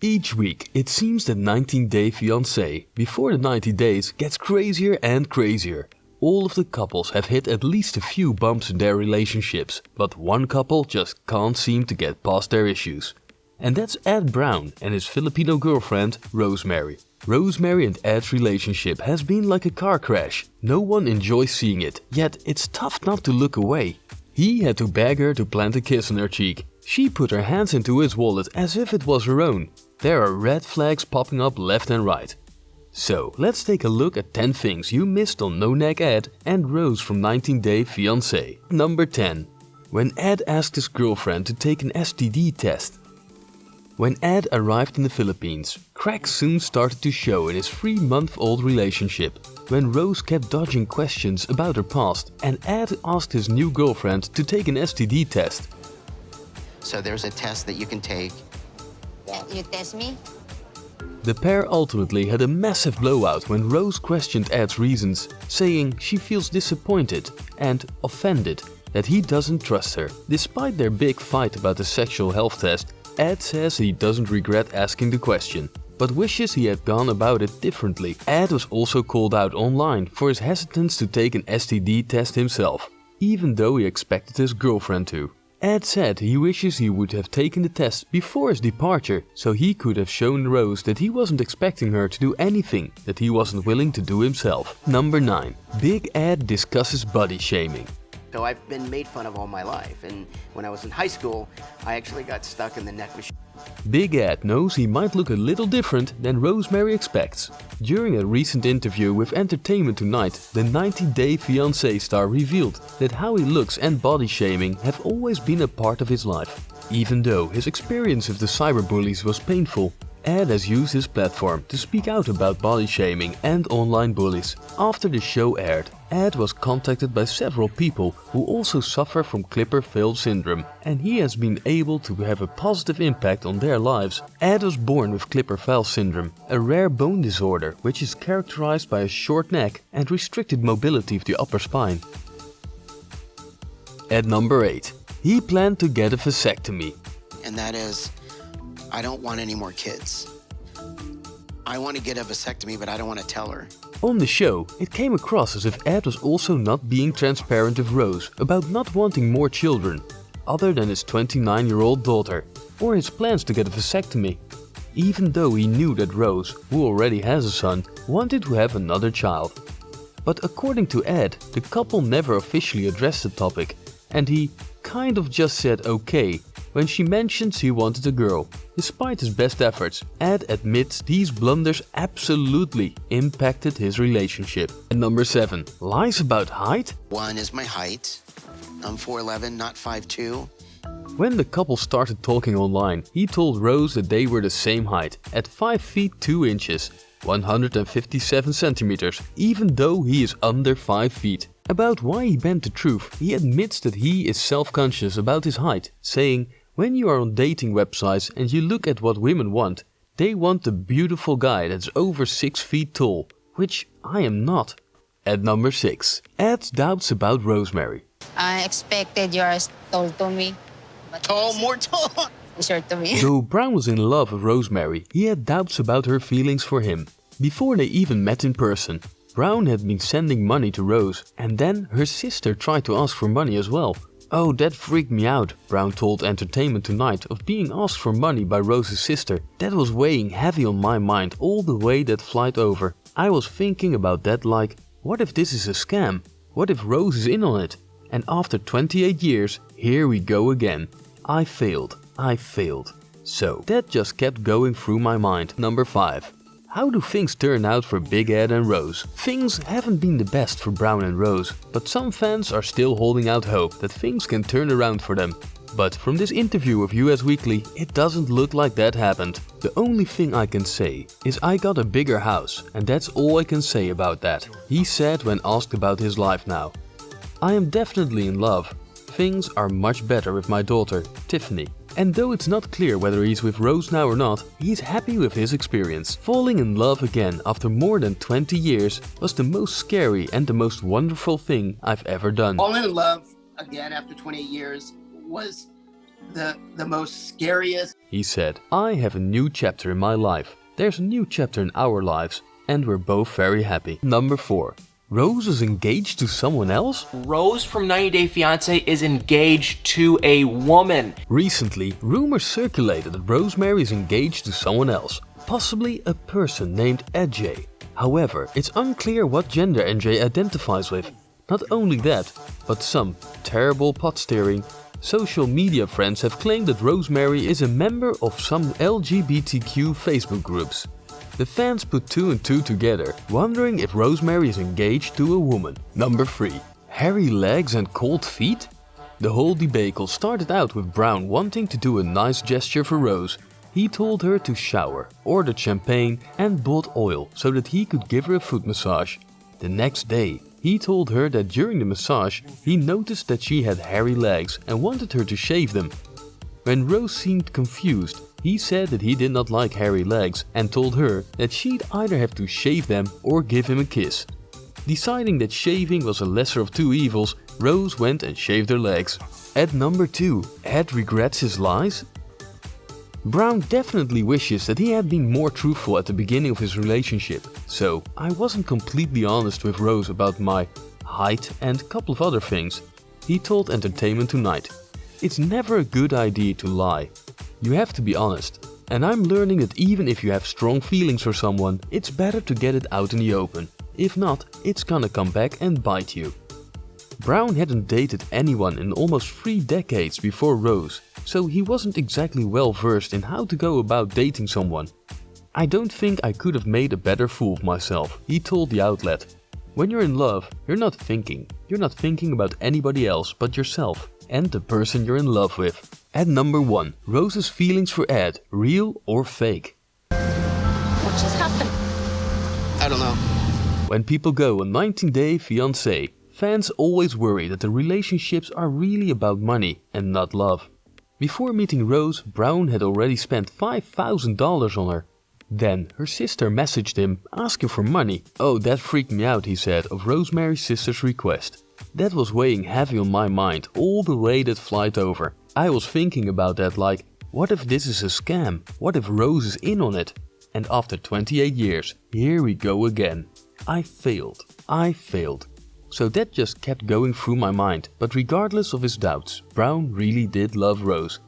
Each week, it seems that 19-day fiancé, before the 90 days, gets crazier and crazier. All of the couples have hit at least a few bumps in their relationships, but one couple just can't seem to get past their issues. And that's Ed Brown and his Filipino girlfriend, Rosemary. Rosemary and Ed's relationship has been like a car crash. No one enjoys seeing it, yet it's tough not to look away. He had to beg her to plant a kiss on her cheek. She put her hands into his wallet as if it was her own. There are red flags popping up left and right. So, let's take a look at 10 things you missed on No Neck Ed and Rose from 19-Day Fiancé. Number 10. When Ed asked his girlfriend to take an STD test. When Ed arrived in the Philippines, cracks soon started to show in his 3-month-old relationship. When Rose kept dodging questions about her past and Ed asked his new girlfriend to take an STD test. So there's a test that you can take. You test me? The pair ultimately had a massive blowout when Rose questioned Ed's reasons, saying she feels disappointed and offended that he doesn't trust her. Despite their big fight about the sexual health test, Ed says he doesn't regret asking the question, but wishes he had gone about it differently. Ed was also called out online for his hesitance to take an STD test himself, even though he expected his girlfriend to. Ed said he wishes he would have taken the test before his departure, so he could have shown Rose that he wasn't expecting her to do anything that he wasn't willing to do himself. Number 9. Big Ed discusses body shaming. So I've been made fun of all my life, and when I was in high school, I actually got stuck in the neck machine. Big Ed knows he might look a little different than Rosemary expects. During a recent interview with Entertainment Tonight, the 90-Day Fiancé star revealed that how he looks and body shaming have always been a part of his life. Even though his experience with the cyberbullies was painful, Ed has used his platform to speak out about body shaming and online bullies. After the show aired, Ed was contacted by several people who also suffer from Klippers-Feil syndrome, and he has been able to have a positive impact on their lives. Ed was born with Klippers-Feil syndrome, a rare bone disorder which is characterized by a short neck and restricted mobility of the upper spine. At number 8. He planned to get a vasectomy. And that is, I don't want any more kids. I want to get a vasectomy, but I don't want to tell her. On the show, it came across as if Ed was also not being transparent with Rose about not wanting more children, other than his 29-year-old daughter, or his plans to get a vasectomy. Even though he knew that Rose, who already has a son, wanted to have another child. But according to Ed, the couple never officially addressed the topic, and he kind of just said okay when she mentions he wanted a girl. Despite his best efforts, Ed admits these blunders absolutely impacted his relationship. And number 7. Lies about height? One is my height. I'm 4'11", not 5'2". When the couple started talking online, he told Rose that they were the same height, at 5 feet 2 inches, 157 centimeters, even though he is under 5 feet. About why he bent the truth, he admits that he is self-conscious about his height, saying, when you are on dating websites and you look at what women want, they want a beautiful guy that's over 6 feet tall, which I am not. At number 6. Ed's doubts about Rosemary. I expected you are tall to me. But Tall, more tall. short to me. Though Brown was in love with Rosemary, he had doubts about her feelings for him. Before they even met in person, Brown had been sending money to Rose, and then her sister tried to ask for money as well. Oh, that freaked me out, Brown told Entertainment Tonight of being asked for money by Rose's sister. That was weighing heavy on my mind all the way that flight over. I was thinking about that like, what if this is a scam? What if Rose is in on it? And after 28 years, here we go again. I failed. So that just kept going through my mind. Number 5. How do things turn out for Big Ed and Rose? Things haven't been the best for Brown and Rose, but some fans are still holding out hope that things can turn around for them. But from this interview with US Weekly, it doesn't look like that happened. The only thing I can say is I got a bigger house, and that's all I can say about that, he said when asked about his life now. I am definitely in love. Things are much better with my daughter, Tiffany. And though it's not clear whether he's with Rose now or not, he's happy with his experience. Falling in love again after more than 20 years was the most scary and the most wonderful thing I've ever done. Falling in love again after 28 years was the most scariest. He said, I have a new chapter in my life. There's a new chapter in our lives, and we're both very happy. Number 4. Rose is engaged to someone else? Rose from 90 Day Fiance is engaged to a woman. Recently, rumors circulated that Rosemary is engaged to someone else, possibly a person named NJ. However, it's unclear what gender NJ identifies with. Not only that, but some terrible pot steering social media friends have claimed that Rosemary is a member of some LGBTQ Facebook groups. The fans put 2 and 2 together, wondering if Rosemary is engaged to a woman. Number 3. Hairy legs and cold feet? The whole debacle started out with Brown wanting to do a nice gesture for Rose. He told her to shower, ordered champagne and bought oil so that he could give her a foot massage. The next day, he told her that during the massage, he noticed that she had hairy legs and wanted her to shave them. When Rose seemed confused, he said that he did not like hairy legs and told her that she'd either have to shave them or give him a kiss. Deciding that shaving was a lesser of 2 evils, Rose went and shaved her legs. At number 2, Ed regrets his lies? Brown definitely wishes that he had been more truthful at the beginning of his relationship. So, I wasn't completely honest with Rose about my height and a couple of other things. He told Entertainment Tonight. It's never a good idea to lie. You have to be honest. And I'm learning that even if you have strong feelings for someone, it's better to get it out in the open. If not, it's gonna come back and bite you. Brown hadn't dated anyone in almost 3 decades before Rose, so he wasn't exactly well versed in how to go about dating someone. I don't think I could have made a better fool of myself, he told the outlet. When you're in love, you're not thinking. You're not thinking about anybody else but yourself and the person you're in love with. At number 1, Rose's feelings for Ed, real or fake? What just happened? I don't know. When people go on 19 Day Fiance, fans always worry that the relationships are really about money and not love. Before meeting Rose, Brown had already spent $5,000 on her. Then her sister messaged him asking for money. Oh, that freaked me out, he said of Rosemary's sister's request. That was weighing heavy on my mind all the way that flight over. I was thinking about that like, what if this is a scam? What if Rose is in on it? And after 28 years, here we go again. I failed. So that just kept going through my mind, but regardless of his doubts, Brown really did love Rose.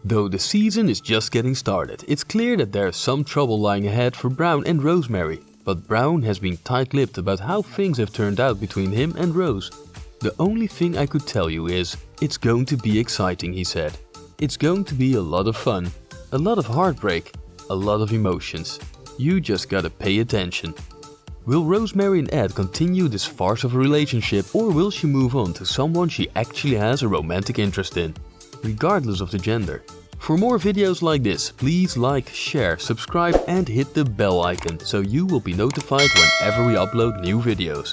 Though the season is just getting started, it's clear that there's some trouble lying ahead for Brown and Rosemary. But Brown has been tight-lipped about how things have turned out between him and Rose. The only thing I could tell you is, it's going to be exciting, he said. It's going to be a lot of fun, a lot of heartbreak, a lot of emotions. You just gotta pay attention. Will Rosemary and Ed continue this farce of a relationship, or will she move on to someone she actually has a romantic interest in, regardless of the gender? For more videos like this, please like, share, subscribe and hit the bell icon so you will be notified whenever we upload new videos.